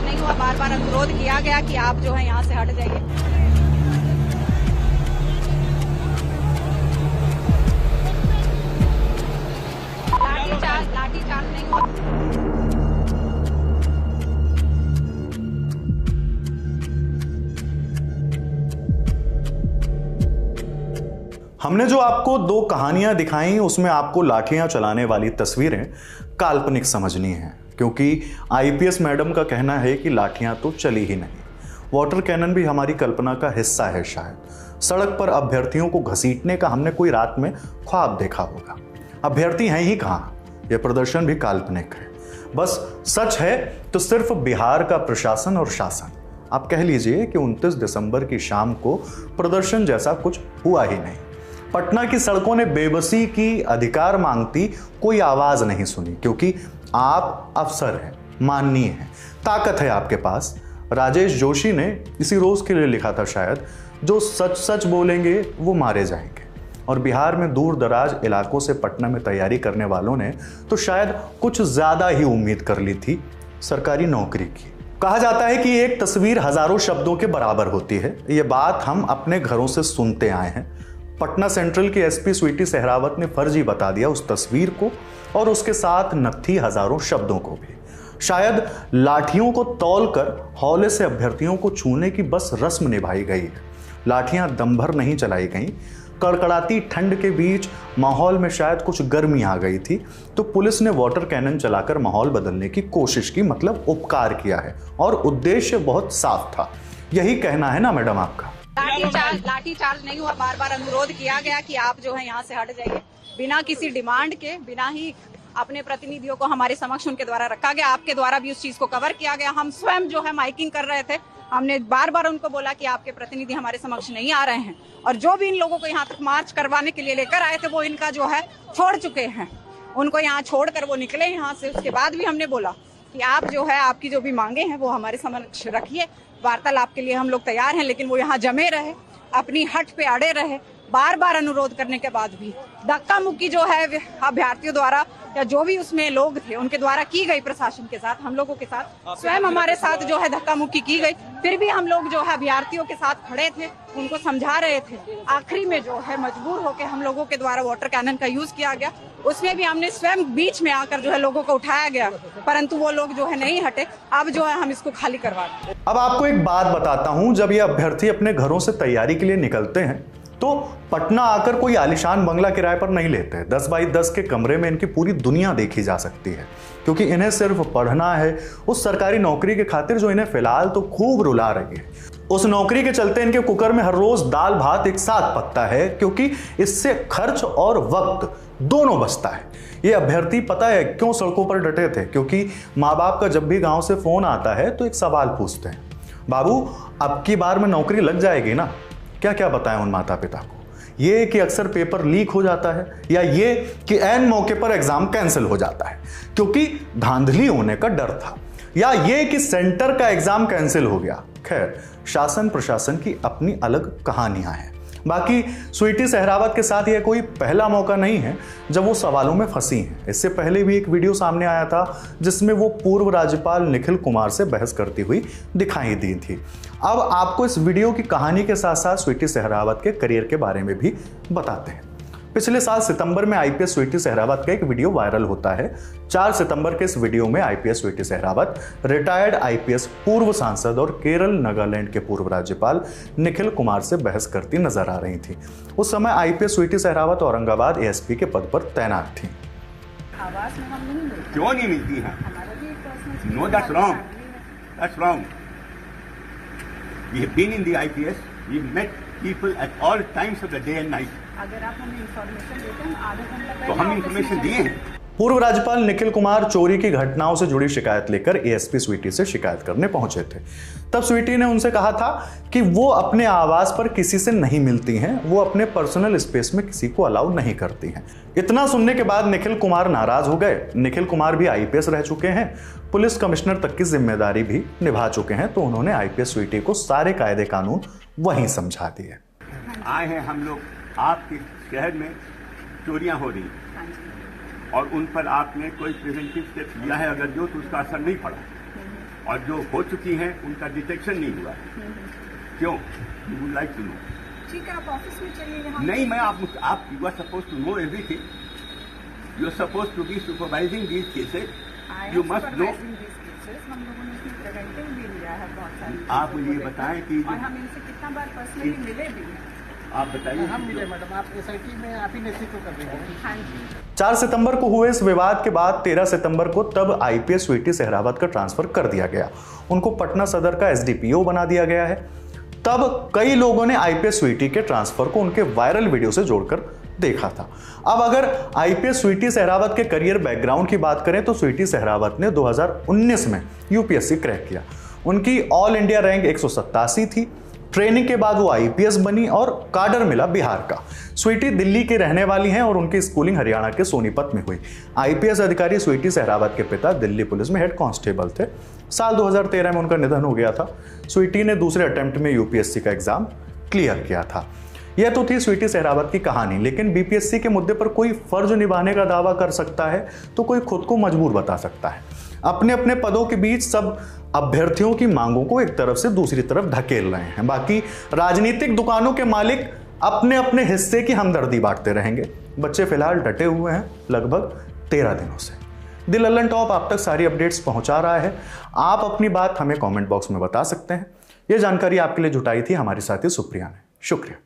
नहीं हुआ, बार बार अनुरोध किया गया कि आप जो है यहाँ से हट जाइए। लाठीचार्ज नहीं हुआ। हमने जो आपको दो कहानियां दिखाई उसमें आपको लाठियां चलाने वाली तस्वीरें काल्पनिक समझनी हैं, क्योंकि आईपीएस मैडम का कहना है कि लाठियां तो चली ही नहीं। वाटर कैनन भी हमारी कल्पना का हिस्सा है। शायद सड़क पर अभ्यर्थियों को घसीटने का हमने कोई रात में ख्वाब देखा होगा। अभ्यर्थी हैं ही कहां, यह प्रदर्शन भी काल्पनिक है। बस सच है तो सिर्फ बिहार का प्रशासन और शासन। आप कह लीजिए कि 29 दिसंबर की शाम को प्रदर्शन जैसा कुछ हुआ ही नहीं। पटना की सड़कों ने बेबसी की अधिकार मांगती कोई आवाज नहीं सुनी, क्योंकि आप अफसर हैं, माननीय हैं, ताकत है आपके पास। राजेश जोशी ने इसी रोज के लिए लिखा था शायद, जो सच सच बोलेंगे वो मारे जाएंगे। और बिहार में दूर दराज इलाकों से पटना में तैयारी करने वालों ने तो शायद कुछ ज्यादा ही उम्मीद कर ली थी सरकारी नौकरी की। कहा जाता है कि एक तस्वीर हजारों शब्दों के बराबर होती है। ये बात हम अपने घरों से सुनते आए हैं। पटना सेंट्रल की एसपी स्वीटी सहरावत ने फर्जी बता दिया उस तस्वीर को, और उसके साथ नत्थी हजारों शब्दों को भी। शायद लाठियों को तौलकर हौले से अभ्यर्थियों को छूने की बस रस्म निभाई गई है। लाठियां दम भर नहीं चलाई गईं। कड़कड़ाती ठंड के बीच माहौल में शायद कुछ गर्मी आ गई थी, तो पुलिस ने वाटर कैनन चलाकर माहौल बदलने की कोशिश की, मतलब उपकार किया है, और उद्देश्य बहुत साफ था। यही कहना है ना मैडम आपका? लाठीचार्ज नहीं हुआ, बार बार अनुरोध किया गया कि आप जो है यहाँ से हट जाइए। बिना किसी डिमांड के, बिना ही अपने प्रतिनिधियों को हमारे समक्ष उनके द्वारा रखा गया। आपके द्वारा भी उस चीज को कवर किया गया। हम स्वयं जो है माइकिंग कर रहे थे। हमने बार बार उनको बोला कि आपके प्रतिनिधि हमारे समक्ष नहीं आ रहे हैं, और जो भी इन लोगों को यहाँ तक मार्च करवाने के लिए लेकर आए थे वो इनका जो है छोड़ चुके हैं। उनको यहाँ छोड़कर वो निकले यहाँ से। उसके बाद भी हमने बोला कि आप जो है, आपकी जो भी मांगे हैं वो हमारे समक्ष रखिए, वार्तालाप के लिए हम लोग तैयार हैं। लेकिन वो यहाँ जमे रहे, अपनी हट पे अड़े रहे। बार बार अनुरोध करने के बाद भी धक्का मुक्की जो है अभ्यर्थियों द्वारा या जो भी उसमें लोग थे उनके द्वारा की गई, प्रशासन के साथ, हम लोगों के साथ, स्वयं हमारे साथ जो है धक्का मुक्की की गई। फिर भी हम लोग जो है अभ्यर्थियों के साथ खड़े थे, उनको समझा रहे थे। आखिरी में जो है मजबूर होकर हम लोगों के द्वारा वाटर कैनन का यूज किया गया। उसमें भी हमने स्वयं बीच में आकर जो है लोगों को उठाया गया, परंतु वो लोग जो है नहीं हटे। अब जो है हम इसको खाली करवा दें। अब आपको एक बात बताता हूं, जब ये अभ्यर्थी अपने घरों से तैयारी के लिए निकलते हैं तो पटना आकर कोई आलीशान बंगला किराए पर नहीं लेते। 10 बाई 10 के कमरे में इनकी पूरी दुनिया देखी जा सकती है, क्योंकि इन्हें सिर्फ पढ़ना है उस सरकारी नौकरी के खातिर जो इन्हें फिलहाल तो खूब रुला रही है। उस नौकरी के चलते इनके कुकर में हर रोज दाल भात एक साथ पकता है, क्योंकि इससे खर्च और वक्त दोनों बचता है। ये अभ्यर्थी पता है क्यों सड़कों पर डटे थे? क्योंकि माँ बाप का जब भी गांव से फोन आता है तो एक सवाल पूछते हैं, बाबू अब की बार में नौकरी लग जाएगी ना? क्या क्या बताएं उन माता पिता को? ये कि अक्सर पेपर लीक हो जाता है, या ये कि ऐन मौके पर एग्जाम कैंसिल हो जाता है क्योंकि धांधली होने का डर था, या ये कि सेंटर का एग्जाम कैंसिल हो गया। खैर, शासन प्रशासन की अपनी अलग कहानियां हैं। बाकी स्वीटी सहरावत के साथ यह कोई पहला मौका नहीं है जब वो सवालों में फंसी हैं। इससे पहले भी एक वीडियो सामने आया था जिसमें वो पूर्व राज्यपाल निखिल कुमार से बहस करती हुई दिखाई दी थी। अब आपको इस वीडियो की कहानी के साथ साथ स्वीटी सहरावत के करियर के बारे में भी बताते हैं। पिछले साल सितंबर में आईपीएस स्वीटी सहरावत का एक वीडियो वायरल होता है। 4 सितंबर के इस वीडियो में IPS Sweety Sehrawat retired IPS पूर्व सांसद और केरल नागालैंड के पूर्व राज्यपाल निखिल कुमार से बहस करती नजर आ रही थी। उस समय आईपीएस स्वीटी सहरावत औरंगाबाद एएसपी के पद पर तैनात थी। आवाज में हम नहीं मिलती। क्यों नहीं मिलती है? No that's wrong, that's wrong. We have been in the IPS. We've met people at all times of the day and night. अगर आप हमें इंफॉर्मेशन देते हैं आधा घंटा पहले, तो हम इंफॉर्मेशन दिए हैं। पूर्व राज्यपाल निखिल कुमार चोरी की घटनाओं से जुड़ी शिकायत लेकर एएसपी स्वीटी से शिकायत करने पहुंचे थे। तब स्वीटी ने उनसे कहा था कि वो अपने आवास पर किसी से नहीं मिलती हैं, वो अपने पर्सनल स्पेस में किसी को अलाउ नहीं करती हैं। इतना सुनने के बाद निखिल कुमार नाराज हो गए। निखिल कुमार भी आईपीएस रह चुके हैं, पुलिस कमिश्नर तक की जिम्मेदारी भी निभा चुके हैं, तो उन्होंने आईपीएस स्वीटी को सारे कायदे कानून वहीं समझा दिए। आए हैं हम लोग, आपके शहर में चोरियां हो रही और उन पर आपने कोई प्रिवेंटिव स्टेप लिया है? अगर जो तो उसका असर नहीं पड़ा, और जो हो चुकी हैं उनका डिटेक्शन नहीं हुआ है। क्यों? You would like to know? ठीक है, आप ऑफिस में चलिए यहाँ। नहीं, मैं आप you are suppose to know everything. You are suppose to be supervising these cases. You must know. हम लोगों ने इसमें प्रिवेंटिव भी लिया है बहुत सारी। आप मुझे ये बताएं कि और हम इनसे कितना बार पर्सनली मिले भी हैं। आप बताइए। हम मिले मैडम, आप एसआईटी में आप ही नेतृत्व कर रहे हैं। हाँ जी। 4 सितंबर को हुए इस विवाद के बाद 13 सितंबर को तब आईपीएस स्वीटी सहरावत का ट्रांसफर कर दिया गया। उनको पटना सदर का एसडीपीओ बना दिया गया है। तब कई लोगों ने आईपीएस स्वीटी के ट्रांसफर को उनके वायरल वीडियो से जोड़कर देखा था। अब अगर आईपीएस स्वीटी सहरावत के करियर बैकग्राउंड की बात करें तो स्वीटी सहरावत ने 2019 में यूपीएससी क्रैक किया। उनकी ऑल इंडिया रैंक 187 थी। ट्रेनिंग के बाद वो आईपीएस बनी और काडर मिला बिहार का। स्वीटी दिल्ली की रहने वाली हैं और उनकी स्कूलिंग हरियाणा के सोनीपत में हुई। आईपीएस अधिकारी स्वीटी सहरावत के पिता दिल्ली पुलिस में हेड कांस्टेबल थे। साल 2013 में उनका निधन हो गया था। स्वीटी ने दूसरे अटेम्प्ट में यूपीएससी का एग्जाम क्लियर किया था। यह तो थी स्वीटी सहरावत की कहानी, लेकिन बीपीएससी के मुद्दे पर कोई फर्ज निभाने का दावा कर सकता है तो कोई खुद को मजबूर बता सकता है। अपने अपने पदों के बीच सब अभ्यर्थियों की मांगों को एक तरफ से दूसरी तरफ धकेल रहे हैं। बाकी राजनीतिक दुकानों के मालिक अपने अपने हिस्से की हमदर्दी बांटते रहेंगे। बच्चे फिलहाल डटे हुए हैं लगभग 13 दिनों से। द लल्लन टॉप आप तक सारी अपडेट्स पहुंचा रहा है। आप अपनी बात हमें कमेंट बॉक्स में बता सकते हैं। यह जानकारी आपके लिए जुटाई थी हमारी साथी सुप्रिया ने। शुक्रिया।